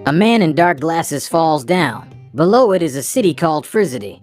A man in dark glasses falls down. Below it is a city called Frizzity.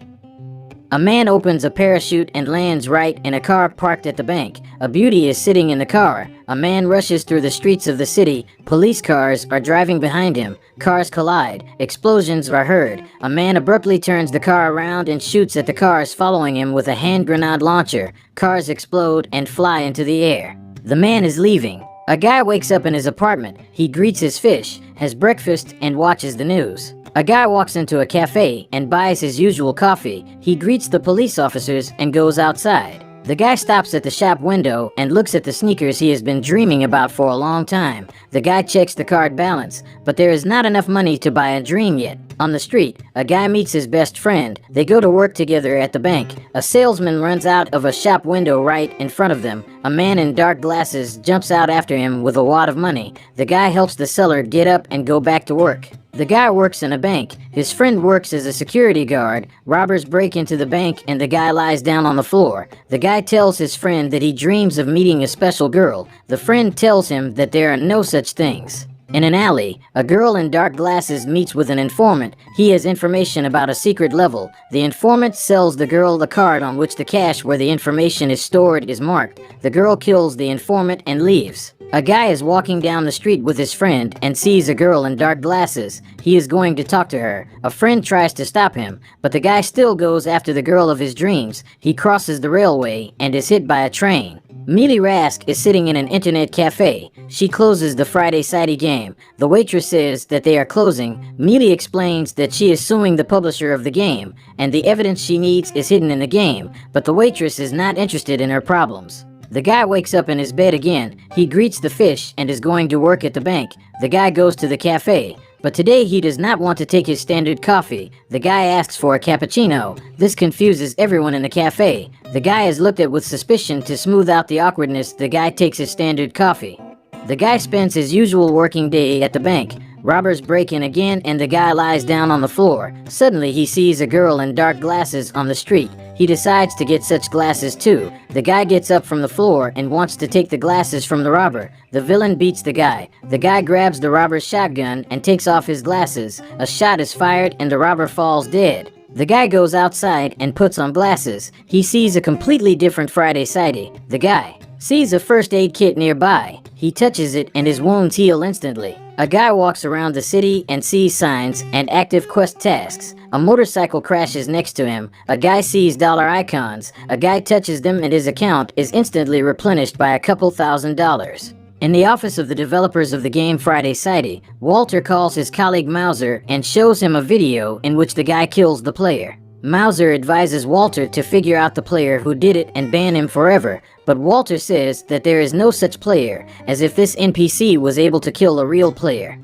A man opens a parachute and lands right in a car parked at the bank. A beauty is sitting in the car. A man rushes through the streets of the city. Police cars are driving behind him. Cars collide. Explosions are heard. A man abruptly turns the car around and shoots at the cars following him with a hand grenade launcher. Cars explode and fly into the air. The man is leaving. A guy wakes up in his apartment. He greets his fish, has breakfast, and watches the news. A guy walks into a cafe and buys his usual coffee. He greets the police officers and goes outside. The guy stops at the shop window and looks at the sneakers he has been dreaming about for a long time. The guy checks the card balance, but there is not enough money to buy a dream yet. On the street, a guy meets his best friend. They go to work together at the bank. A salesman runs out of a shop window right in front of them. A man in dark glasses jumps out after him with a wad of money. The guy helps the seller get up and go back to work. The guy works in a bank. His friend works as a security guard. Robbers break into the bank and the guy lies down on the floor. The guy tells his friend that he dreams of meeting a special girl. The friend tells him that there are no such things. In an alley, a girl in dark glasses meets with an informant. He has information about a secret level. The informant sells the girl the card on which the cache where the information is stored is marked. The girl kills the informant and leaves. A guy is walking down the street with his friend and sees a girl in dark glasses. He is going to talk to her. A friend tries to stop him, but the guy still goes after the girl of his dreams. He crosses the railway and is hit by a train. Mealy Rask is sitting in an internet cafe. She closes the Friday Sidey game. The waitress says that they are closing. Mealy explains that she is suing the publisher of the game, and the evidence she needs is hidden in the game, but the waitress is not interested in her problems. The guy wakes up in his bed again. He greets the fish and is going to work at the bank. The guy goes to the cafe, but today he does not want to take his standard coffee. The guy asks for a cappuccino. This confuses everyone in the cafe. The guy is looked at with suspicion. To smooth out the awkwardness, the guy takes his standard coffee. The guy spends his usual working day at the bank. Robbers break in again and the guy lies down on the floor. Suddenly he sees a girl in dark glasses on the street. He decides to get such glasses too. The guy gets up from the floor and wants to take the glasses from the robber. The villain beats the guy. The guy grabs the robber's shotgun and takes off his glasses. A shot is fired and the robber falls dead. The guy goes outside and puts on glasses. He sees a completely different Friday Sidey. The guy sees a first aid kit nearby. He touches it and his wounds heal instantly. A guy walks around the city and sees signs and active quest tasks. A motorcycle crashes next to him. A guy sees dollar icons. A guy touches them and his account is instantly replenished by a couple $1,000s. In the office of the developers of the game Friday Sidey, Walter calls his colleague Mauser and shows him a video in which the guy kills the player. Mauser advises Walter to figure out the player who did it and ban him forever, but Walter says that there is no such player, as if this NPC was able to kill a real player.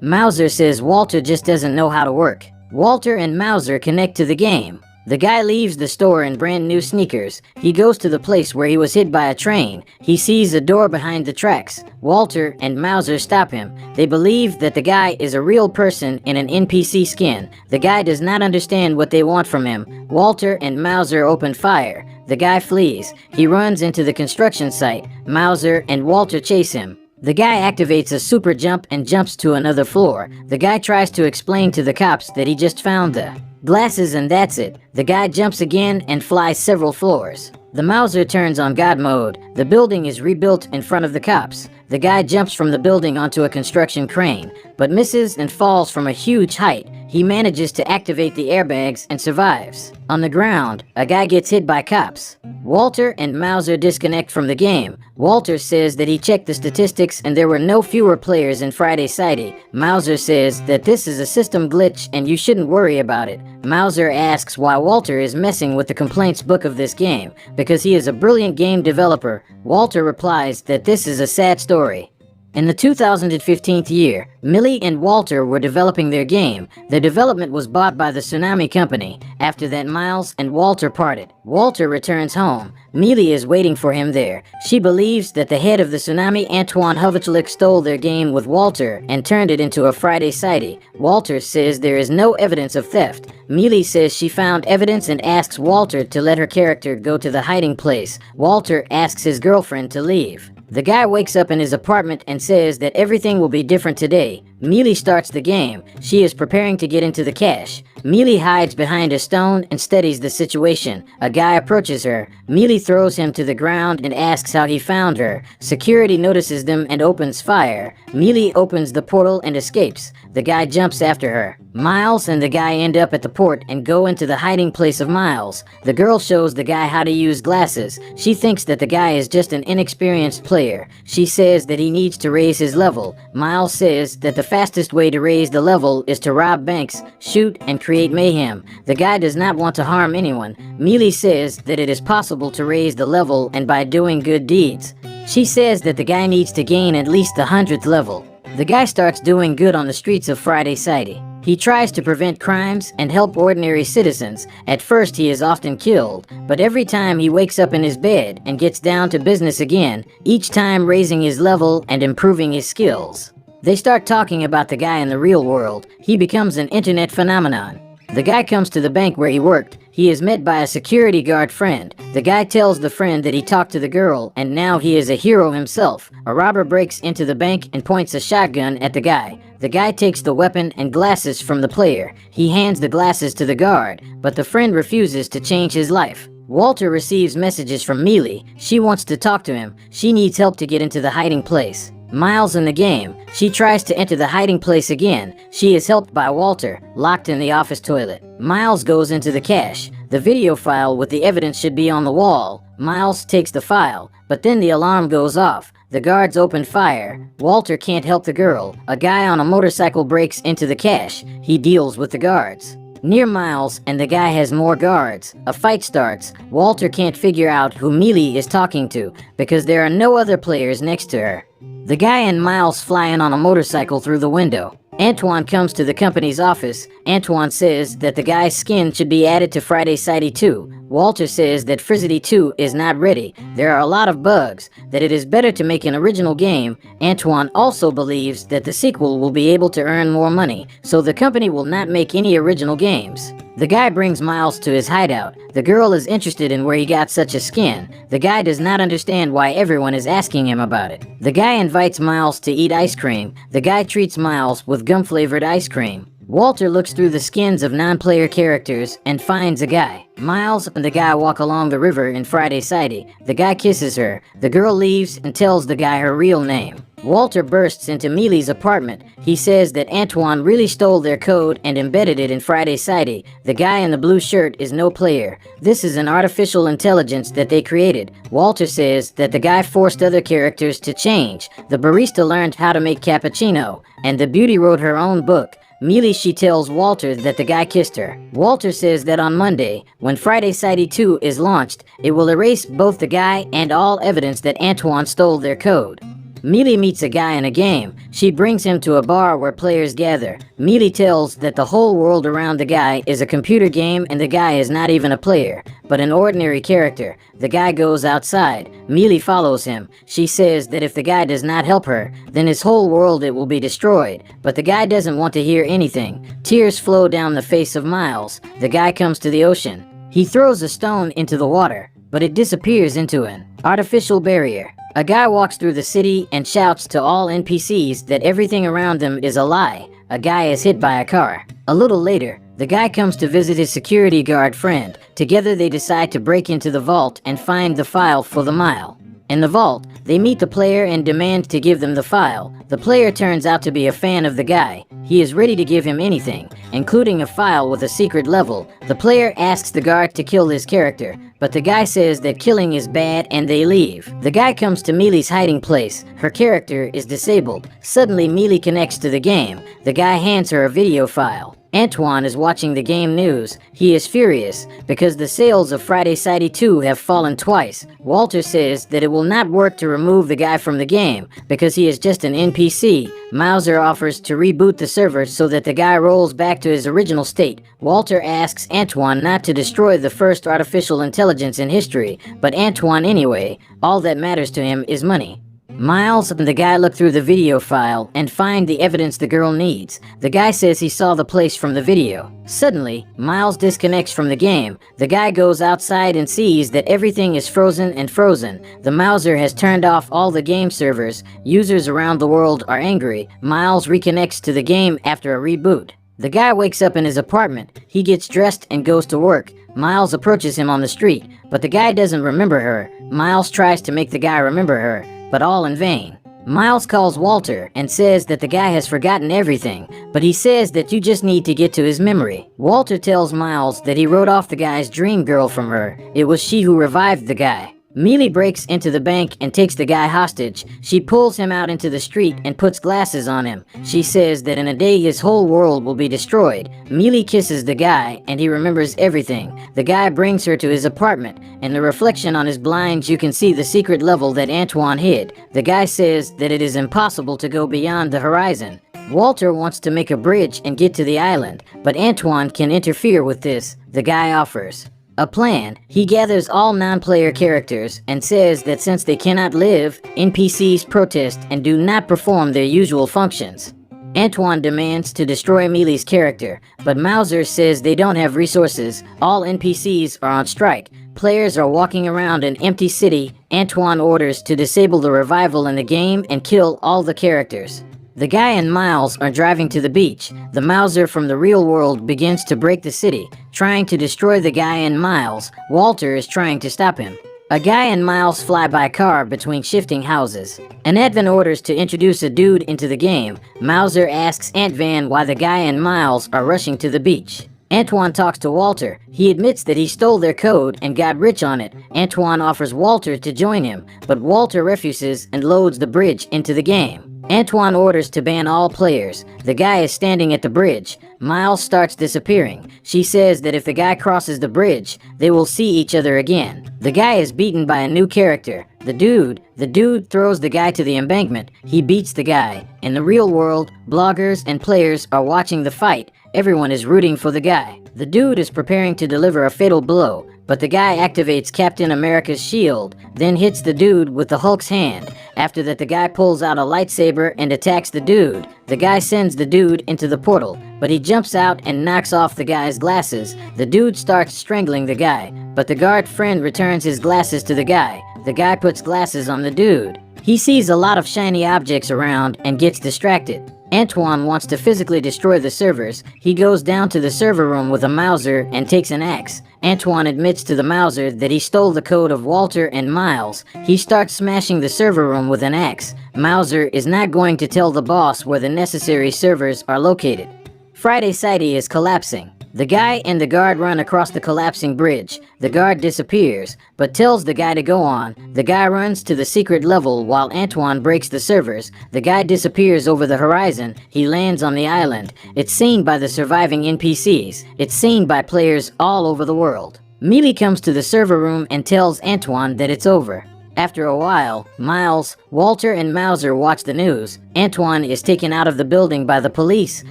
Mauser says Walter just doesn't know how to work. Walter and Mauser connect to the game. The guy leaves the store in brand new sneakers. He goes to the place where he was hit by a train. He sees a door behind the tracks. Walter and Mauser stop him. They believe that the guy is a real person in an NPC skin. The guy does not understand what they want from him. Walter and Mauser open fire. The guy flees. He runs into the construction site. Mauser and Walter chase him. The guy activates a super jump and jumps to another floor. The guy tries to explain to the cops that he just found the glasses and that's it. The guy jumps again and flies several floors. The Mauser turns on God mode. The building is rebuilt in front of the cops. The guy jumps from the building onto a construction crane, but misses and falls from a huge height. He manages to activate the airbags and survives. On the ground, a guy gets hit by cops. Walter and Mauser disconnect from the game. Walter says that he checked the statistics and there were no fewer players in Friday Sidey. Mauser says that this is a system glitch and you shouldn't worry about it. Mauser asks why Walter is messing with the complaints book of this game, because he is a brilliant game developer. Walter replies that this is a sad story. In the 2015 year, Millie and Walter were developing their game. The development was bought by the Tsunami Company. After that, Miles and Walter parted. Walter returns home. Millie is waiting for him there. She believes that the head of the Tsunami, Antoine Hovachlik, stole their game with Walter and turned it into a Friday Sidey. Walter says there is no evidence of theft. Millie says she found evidence and asks Walter to let her character go to the hiding place. Walter asks his girlfriend to leave. The guy wakes up in his apartment and says that everything will be different today. Mealy starts the game. She is preparing to get into the cash. Mealy hides behind a stone and studies the situation. A guy approaches her. Mealy throws him to the ground and asks how he found her. Security notices them and opens fire. Mealy opens the portal and escapes. The guy jumps after her. Miles and the guy end up at the port and go into the hiding place of Miles. The girl shows the guy how to use glasses. She thinks that the guy is just an inexperienced player. She says that he needs to raise his level. Miles says that the fastest way to raise the level is to rob banks, shoot, and create mayhem. The guy does not want to harm anyone. Mealy says that it is possible to raise the level and by doing good deeds. She says that the guy needs to gain at least the 100th level. The guy starts doing good on the streets of Friday City. He tries to prevent crimes and help ordinary citizens. At first he is often killed, but every time he wakes up in his bed and gets down to business again, each time raising his level and improving his skills. They start talking about the guy in the real world. He becomes an internet phenomenon. The guy comes to the bank where he worked. He is met by a security guard friend. The guy tells the friend that he talked to the girl and now he is a hero himself. A robber breaks into the bank and points a shotgun at the guy. The guy takes the weapon and glasses from the player. He hands the glasses to the guard, but the friend refuses to change his life. Walter receives messages from Mealy. She wants to talk to him. She needs help to get into the hiding place. Miles in the game. She tries to enter the hiding place again. She is helped by Walter, locked in the office toilet. Miles goes into the cache. The video file with the evidence should be on the wall. Miles takes the file, but then the alarm goes off. The guards open fire. Walter can't help the girl. A guy on a motorcycle breaks into the cache. He deals with the guards. Near Miles and the guy has more guards. A fight starts. Walter can't figure out who Mealy is talking to because there are no other players next to her. The guy and Miles fly in on a motorcycle through the window. Antoine comes to the company's office. Antoine says that the guy's skin should be added to Friday City 2. Walter says that Frizzity 2 is not ready. There are a lot of bugs, that it is better to make an original game. Antoine also believes that the sequel will be able to earn more money, so the company will not make any original games. The guy brings Miles to his hideout. The girl is interested in where he got such a skin. The guy does not understand why everyone is asking him about it. The guy invites Miles to eat ice cream. The guy treats Miles with gum-flavored ice cream. Walter looks through the skins of non-player characters and finds a guy. Miles and the guy walk along the river in Friday City. The guy kisses her. The girl leaves and tells the guy her real name. Walter bursts into Mealy's apartment. He says that Antoine really stole their code and embedded it in Friday City. The guy in the blue shirt is no player. This is an artificial intelligence that they created. Walter says that the guy forced other characters to change. The barista learned how to make cappuccino, and the beauty wrote her own book. Mealy, she tells Walter that the guy kissed her. Walter says that on Monday, when Friday City 2 is launched, it will erase both the guy and all evidence that Antoine stole their code. Mealy meets a guy in a game. She brings him to a bar where players gather. Mealy tells that the whole world around the guy is a computer game and the guy is not even a player, but an ordinary character. The guy goes outside. Mealy follows him. She says that if the guy does not help her, then his whole world it will be destroyed. But the guy doesn't want to hear anything. Tears flow down the face of Miles. The guy comes to the ocean. He throws a stone into the water, but it disappears into an artificial barrier. A guy walks through the city and shouts to all NPCs that everything around them is a lie. A guy is hit by a car. A little later, the guy comes to visit his security guard friend. Together they decide to break into the vault and find the file for the mile. In the vault, they meet the player and demand to give them the file. The player turns out to be a fan of the guy. He is ready to give him anything, including a file with a secret level. The player asks the guard to kill his character, but the guy says that killing is bad and they leave. The guy comes to Mealy's hiding place. Her character is disabled. Suddenly Mealy connects to the game. The guy hands her a video file. Antoine is watching the game news. He is furious because the sales of Friday City 2 have fallen twice. Walter says that it will not work to remove the guy from the game because he is just an NPC. Mauser offers to reboot the server so that the guy rolls back to his original state. Walter asks Antoine not to destroy the first artificial intelligence in history, but Antoine anyway. All that matters to him is money. Miles and the guy look through the video file and find the evidence the girl needs. The guy says he saw the place from the video. Suddenly, Miles disconnects from the game. The guy goes outside and sees that everything is frozen and frozen. The Mauser has turned off all the game servers. Users around the world are angry. Miles reconnects to the game after a reboot. The guy wakes up in his apartment. He gets dressed and goes to work. Miles approaches him on the street, but the guy doesn't remember her. Miles tries to make the guy remember her, but all in vain. Miles calls Walter and says that the guy has forgotten everything, but he says that you just need to get to his memory. Walter tells Miles that he wrote off the guy's dream girl from her. It was she who revived the guy. Mealy breaks into the bank and takes the guy hostage. She pulls him out into the street and puts glasses on him. She says that in a day his whole world will be destroyed. Mealy kisses the guy and he remembers everything. The guy brings her to his apartment. In the reflection on his blinds you can see the secret level that Antoine hid. The guy says that it is impossible to go beyond the horizon. Walter wants to make a bridge and get to the island, but Antoine can interfere with this. The guy offers a plan. He gathers all non-player characters and says that since they cannot live, NPCs protest and do not perform their usual functions. Antoine demands to destroy Mealy's character, but Mauser says they don't have resources. All NPCs are on strike. Players are walking around an empty city. Antoine orders to disable the revival in the game and kill all the characters. The guy and Miles are driving to the beach. The Mauser from the real world begins to break the city, trying to destroy the guy and Miles. Walter is trying to stop him. A guy and Miles fly by car between shifting houses. Edvin orders to introduce a dude into the game. Mauser asks Antvan why the guy and Miles are rushing to the beach. Antoine talks to Walter. He admits that he stole their code and got rich on it. Antoine offers Walter to join him, but Walter refuses and loads the bridge into the game. Antoine orders to ban all players. The guy is standing at the bridge. Miles starts disappearing. She says that if the guy crosses the bridge, they will see each other again. The guy is beaten by a new character. The dude throws the guy to the embankment. He beats the guy. In the real world, bloggers and players are watching the fight. Everyone is rooting for the guy. The dude is preparing to deliver a fatal blow, but the guy activates Captain America's shield, then hits the dude with the Hulk's hand. After that, the guy pulls out a lightsaber and attacks the dude. The guy sends the dude into the portal, but he jumps out and knocks off the guy's glasses. The dude starts strangling the guy, but the guard friend returns his glasses to the guy. The guy puts glasses on the dude. He sees a lot of shiny objects around and gets distracted. Antoine wants to physically destroy the servers. He goes down to the server room with a Mauser and takes an axe. Antoine admits to the Mauser that he stole the code of Walter and Miles. He starts smashing the server room with an axe. Mauser is not going to tell the boss where the necessary servers are located. Friday City is collapsing. The guy and the guard run across the collapsing bridge. The guard disappears, but tells the guy to go on. The guy runs to the secret level while Antoine breaks the servers. The guy disappears over the horizon. He lands on the island. It's seen by the surviving NPCs. It's seen by players all over the world. Mealy comes to the server room and tells Antoine that it's over. After a while, Miles, Walter, and Mauser watch the news. Antoine is taken out of the building by the police.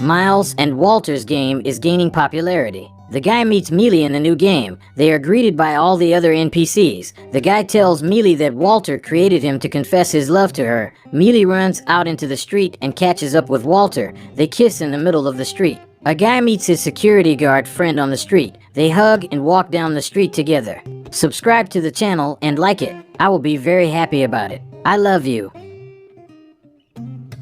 Miles and Walter's game is gaining popularity. The guy meets Mealy in the new game. They are greeted by all the other NPCs. The guy tells Mealy that Walter created him to confess his love to her. Mealy runs out into the street and catches up with Walter. They kiss in the middle of the street. A guy meets his security guard friend on the street. They hug and walk down the street together. Subscribe to the channel and like it. I will be very happy about it. I love you.